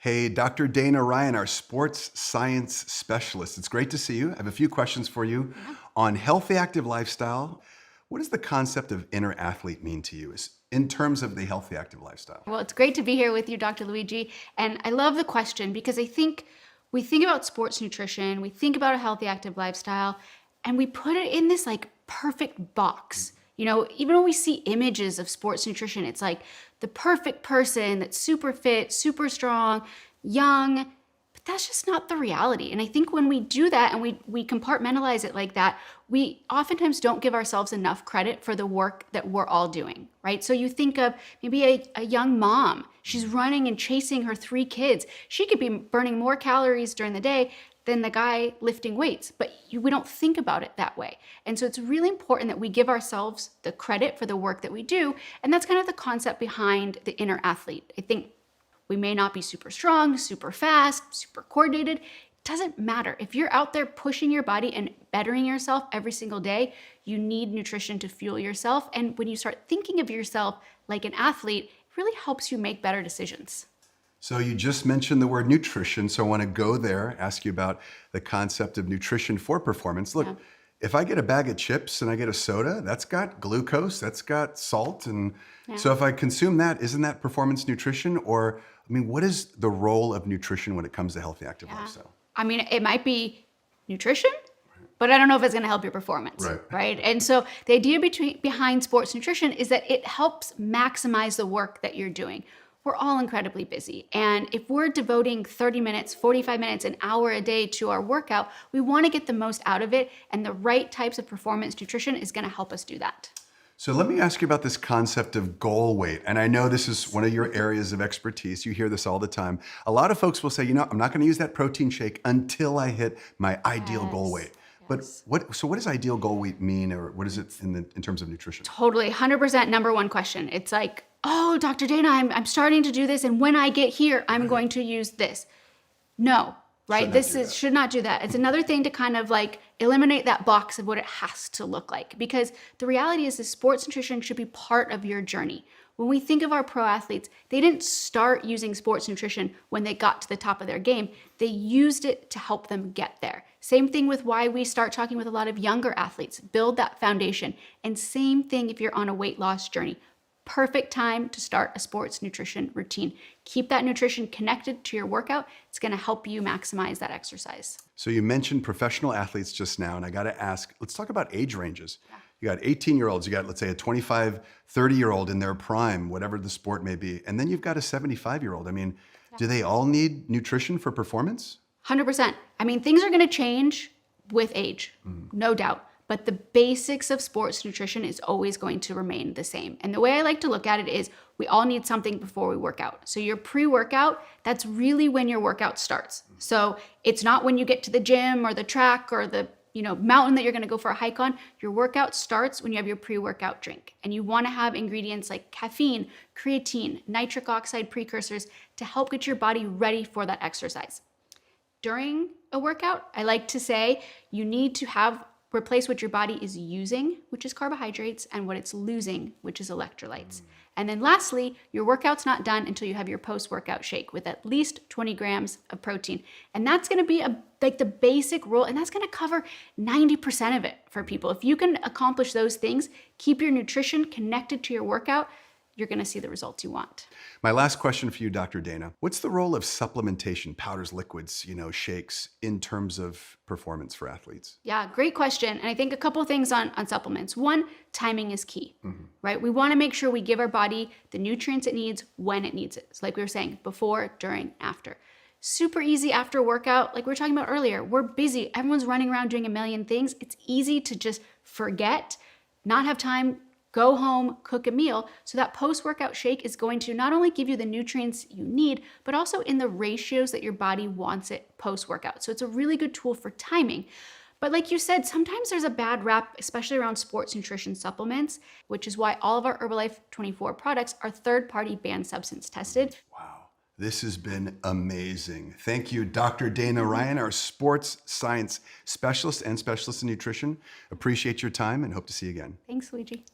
Hey, Dr. Dana Ryan, our sports science specialist. It's great to see you. I have a few questions for you on healthy, active lifestyle. What does the concept of inner athlete mean to you in terms of the healthy, active lifestyle? Well, it's great to be here with you, Dr. Luigi. And I love the question because I think we think about sports nutrition, we think about a healthy, active lifestyle, and we put it in this like perfect box. You know, even when we see images of sports nutrition, it's like the perfect person that's super fit, super strong, young, but that's just not the reality. And I think when we do that and we compartmentalize it like that, we oftentimes don't give ourselves enough credit for the work that we're all doing, right? So you think of maybe a young mom, she's running and chasing her 3 kids. She could be burning more calories during the day than the guy lifting weights, but we don't think about it that way. And so it's really important that we give ourselves the credit for the work that we do. And that's kind of the concept behind the inner athlete. I think we may not be super strong, super fast, super coordinated. It doesn't matter. If you're out there pushing your body and bettering yourself every single day, you need nutrition to fuel yourself. And when you start thinking of yourself like an athlete, it really helps you make better decisions. So you just mentioned the word nutrition, so I want to go there, ask you about the concept of nutrition for performance. Look, if I get a bag of chips and I get a soda, that's got glucose, that's got salt, and so if I consume that, isn't that performance nutrition? Or, I mean, what is the role of nutrition when it comes to healthy, active lifestyle? I mean, it might be nutrition, but I don't know if it's going to help your performance, right? And so the idea behind sports nutrition is that it helps maximize the work that you're doing. We're all incredibly busy. And if we're devoting 30 minutes, 45 minutes, an hour a day to our workout, we want to get the most out of it. And the right types of performance nutrition is going to help us do that. So let me ask you about this concept of goal weight. And I know this is one of your areas of expertise. You hear this all the time. A lot of folks will say, you know, I'm not going to use that protein shake until I hit my ideal goal weight. But what does ideal goal weight mean, or what is it in terms of nutrition? Totally, 100% number one question. It's like, oh, Dr. Dana, I'm starting to do this, and when I get here, I'm going to use this. No, right? Should not do that. It's another thing to kind of like eliminate that box of what it has to look like, because the reality is that sports nutrition should be part of your journey. When we think of our pro athletes, they didn't start using sports nutrition when they got to the top of their game. They used it to help them get there. Same thing with why we start talking with a lot of younger athletes, build that foundation. And same thing if you're on a weight loss journey. Perfect time to start a sports nutrition routine. Keep that nutrition connected to your workout. It's going to help you maximize that exercise. So you mentioned professional athletes just now, and I got to ask, let's talk about age ranges. You got 18-year-olds, you got, let's say, a 25, 30-year-old in their prime, whatever the sport may be. And then you've got a 75-year-old. I mean, do they all need nutrition for performance? 100%. I mean, things are going to change with age, no doubt. But the basics of sports nutrition is always going to remain the same. And the way I like to look at it is we all need something before we work out. So your pre-workout, that's really when your workout starts. So it's not when you get to the gym or the track or the mountain that you're going to go for a hike on. Your workout starts when you have your pre-workout drink. And you want to have ingredients like caffeine, creatine, nitric oxide precursors to help get your body ready for that exercise. During a workout, I like to say you need to replace what your body is using, which is carbohydrates, and what it's losing, which is electrolytes. And then lastly, your workout's not done until you have your post-workout shake with at least 20 grams of protein. And that's gonna be like the basic rule, and that's gonna cover 90% of it for people. If you can accomplish those things, keep your nutrition connected to your workout, you're gonna see the results you want. My last question for you, Dr. Dana. What's the role of supplementation, powders, liquids, shakes in terms of performance for athletes? Yeah, great question. And I think a couple things on supplements. One, timing is key, right? We wanna make sure we give our body the nutrients it needs when it needs it. So like we were saying, before, during, after. Super easy after a workout, like we were talking about earlier. We're busy, everyone's running around doing a million things. It's easy to just forget, not have time, go home, cook a meal. So that post-workout shake is going to not only give you the nutrients you need, but also in the ratios that your body wants it post-workout. So it's a really good tool for timing. But like you said, sometimes there's a bad rap, especially around sports nutrition supplements, which is why all of our Herbalife 24 products are third-party banned substance tested. Wow. This has been amazing. Thank you, Dr. Dana Ryan, our sports science specialist and specialist in nutrition. Appreciate your time and hope to see you again. Thanks, Luigi.